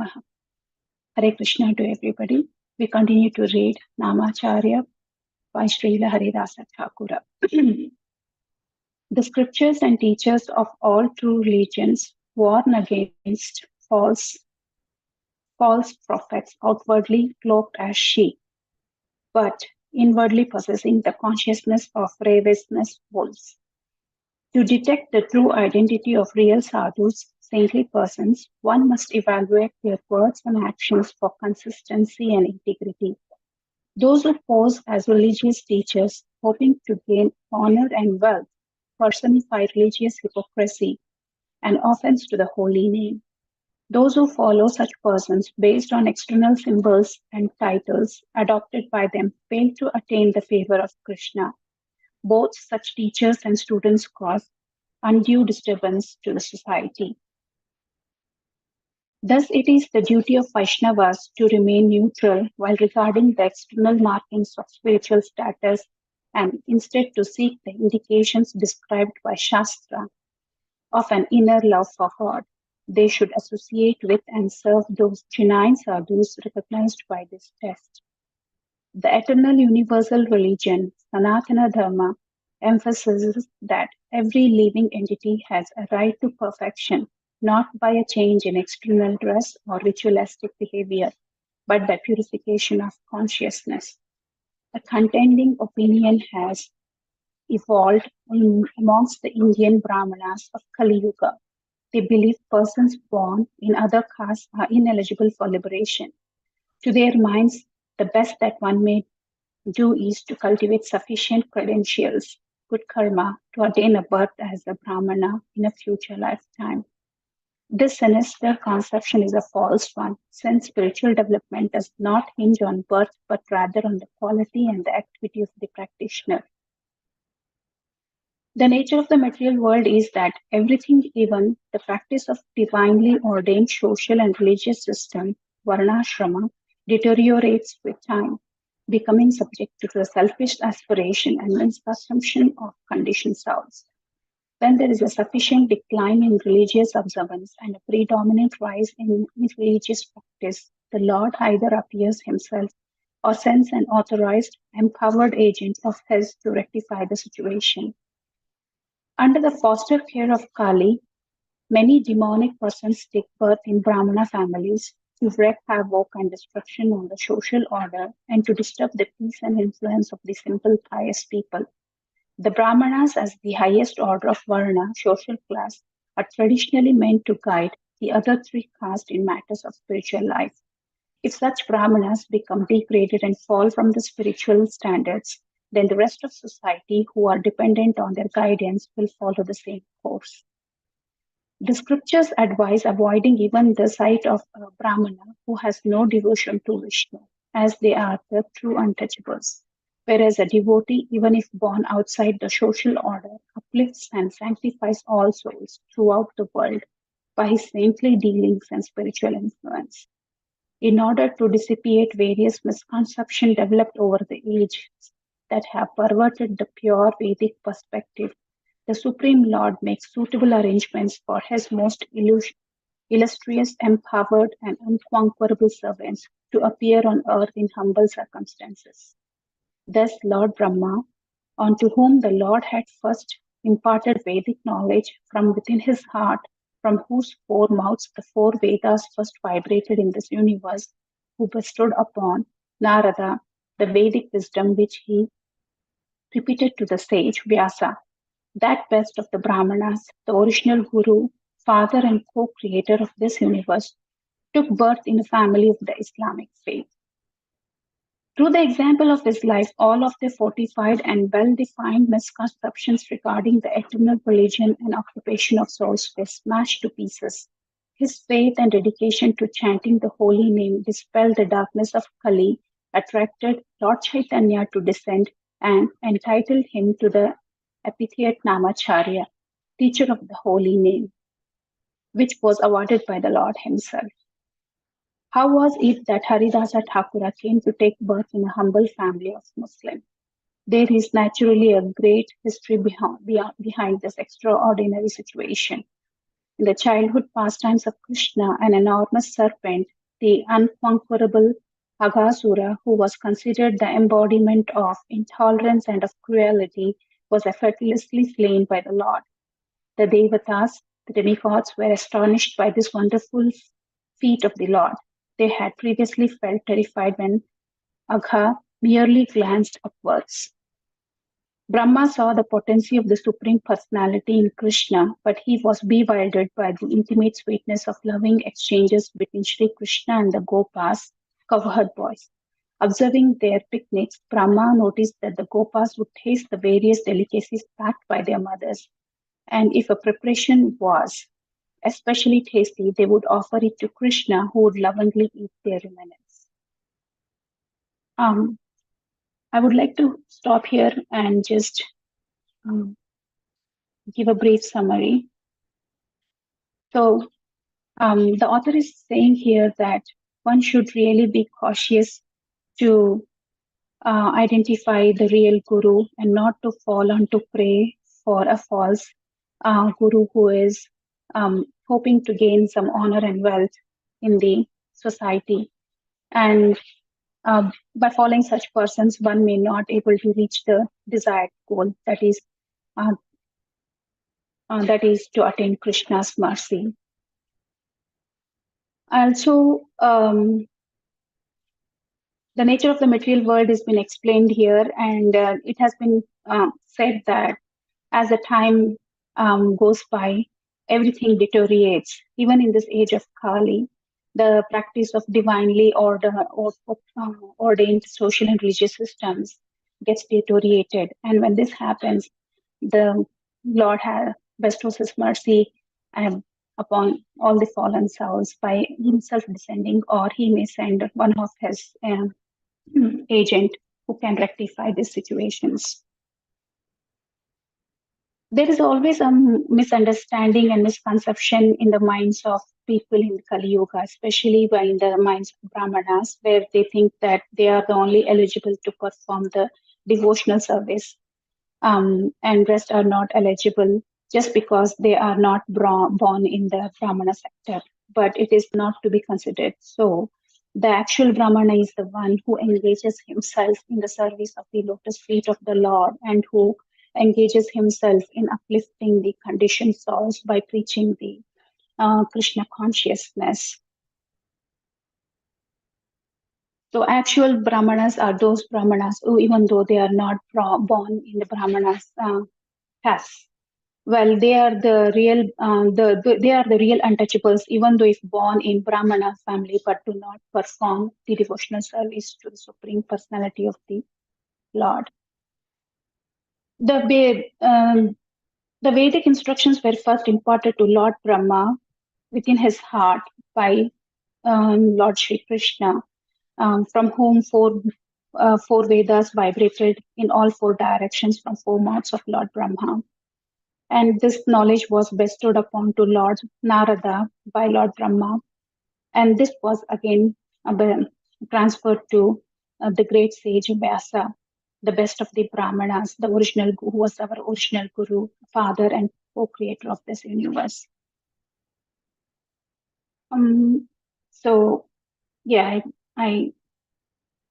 Namaha. Hare Krishna to everybody. We continue to read Namacharya by Srila Haridasa Thakur. The scriptures and teachers of all true religions warn against false prophets outwardly cloaked as sheep, but inwardly possessing the consciousness of ravenous wolves. To detect the true identity of real sadhus, saintly persons, one must evaluate their words and actions for consistency and integrity. Those who pose as religious teachers, hoping to gain honor and wealth, personify religious hypocrisy and offense to the holy name. Those who follow such persons based on external symbols and titles adopted by them fail to attain the favor of Krishna. Both such teachers and students cause undue disturbance to the society. Thus, it is the duty of Vaishnavas to remain neutral while regarding the external markings of spiritual status and instead to seek the indications described by Shastra of an inner love for God. They should associate with and serve those genuine sadhus recognized by this test. The eternal universal religion, Sanatana Dharma, emphasizes that every living entity has a right to perfection, not by a change in external dress or ritualistic behavior, but by purification of consciousness. A contending opinion has evolved amongst the Indian Brahmanas of Kali Yuga. They believe persons born in other castes are ineligible for liberation. To their minds, the best that one may do is to cultivate sufficient credentials, good karma, to attain a birth as a Brahmana in a future lifetime. This sinister conception is a false one, since spiritual development does not hinge on birth but rather on the quality and the activity of the practitioner. The nature of the material world is that everything, even the practice of divinely ordained social and religious system, varnashrama, deteriorates with time, becoming subject to the selfish aspiration and misconsumption of conditioned souls. When there is a sufficient decline in religious observance and a predominant rise in religious practice, the Lord either appears himself or sends an authorized, empowered agent of his to rectify the situation. Under the foster care of Kali, many demonic persons take birth in Brahmana families to wreak havoc and destruction on the social order and to disturb the peace and influence of the simple pious people. The Brahmanas, as the highest order of Varna, social class, are traditionally meant to guide the other three castes in matters of spiritual life. If such Brahmanas become degraded and fall from the spiritual standards, then the rest of society who are dependent on their guidance will follow the same course. The scriptures advise avoiding even the sight of a Brahmana who has no devotion to Vishnu, as they are the true untouchables. Whereas a devotee, even if born outside the social order, uplifts and sanctifies all souls throughout the world by his saintly dealings and spiritual influence. In order to dissipate various misconceptions developed over the ages that have perverted the pure Vedic perspective, the Supreme Lord makes suitable arrangements for his most illustrious, empowered, and unconquerable servants to appear on earth in humble circumstances. Thus, Lord Brahma, unto whom the Lord had first imparted Vedic knowledge from within his heart, from whose four mouths the four Vedas first vibrated in this universe, who bestowed upon Narada the Vedic wisdom which he repeated to the sage Vyasa, that best of the Brahmanas, the original Guru, father and co-creator of this universe, took birth in a family of the Islamic faith. Through the example of his life, all of the fortified and well-defined misconceptions regarding the eternal religion and occupation of souls were smashed to pieces. His faith and dedication to chanting the holy name dispelled the darkness of Kali, attracted Lord Chaitanya to descend, and entitled him to the epithet Namacharya, teacher of the holy name, which was awarded by the Lord himself. How was it that Haridasa Thakur came to take birth in a humble family of Muslims? There is naturally a great history behind this extraordinary situation. In the childhood pastimes of Krishna, an enormous serpent, the unconquerable Aghasura, who was considered the embodiment of intolerance and of cruelty, was effortlessly slain by the Lord. The Devatas, the demigods, were astonished by this wonderful feat of the Lord. They had previously felt terrified when Agha merely glanced upwards. Brahma saw the potency of the Supreme Personality in Krishna, but he was bewildered by the intimate sweetness of loving exchanges between Sri Krishna and the Gopas, cowherd boys. Observing their picnics, Brahma noticed that the Gopas would taste the various delicacies packed by their mothers, and if a preparation was especially tasty, they would offer it to Krishna, who would lovingly eat their remnants. Um, I would like to stop here and just um, give a brief summary. So, the author is saying here that one should really be cautious to identify the real guru and not to fall on to prey for a false guru who is hoping to gain some honor and wealth in the society. And by following such persons, one may not able to reach the desired goal, uh, that is to attain Krishna's mercy. Also, the nature of the material world has been explained here, and it has been said that as the time goes by, everything deteriorates. Even in this age of Kali, the practice of divinely ordained social and religious systems gets deteriorated. And when this happens, the Lord bestows His mercy um, upon all the fallen souls by Himself descending, or He may send one of His agent who can rectify these situations. There is always a misunderstanding and misconception in the minds of people in Kali Yuga, especially in the minds of Brahmanas, where they think that they are the only eligible to perform the devotional service, and rest are not eligible just because they are not born in the Brahmana sector. But it is not to be considered so. The actual Brahmana is the one who engages himself in the service of the lotus feet of the Lord, and who engages himself in uplifting the conditioned souls by preaching the Krishna consciousness. So actual Brahmanas are those Brahmanas who, even though they are not born in the Brahmanas caste, well, they are the real, they are the real untouchables, even though if born in Brahmana family, but do not perform the devotional service to the Supreme Personality of the Lord. The the Vedic instructions were first imparted to Lord Brahma within his heart by Lord Sri Krishna, from whom four Vedas vibrated in all four directions from four mouths of Lord Brahma. And this knowledge was bestowed upon to Lord Narada by Lord Brahma. And this was again transferred to the great sage Vyasa, the best of the Brahmanas, the original who was our original guru, father, and co-creator of this universe. Um, so yeah, I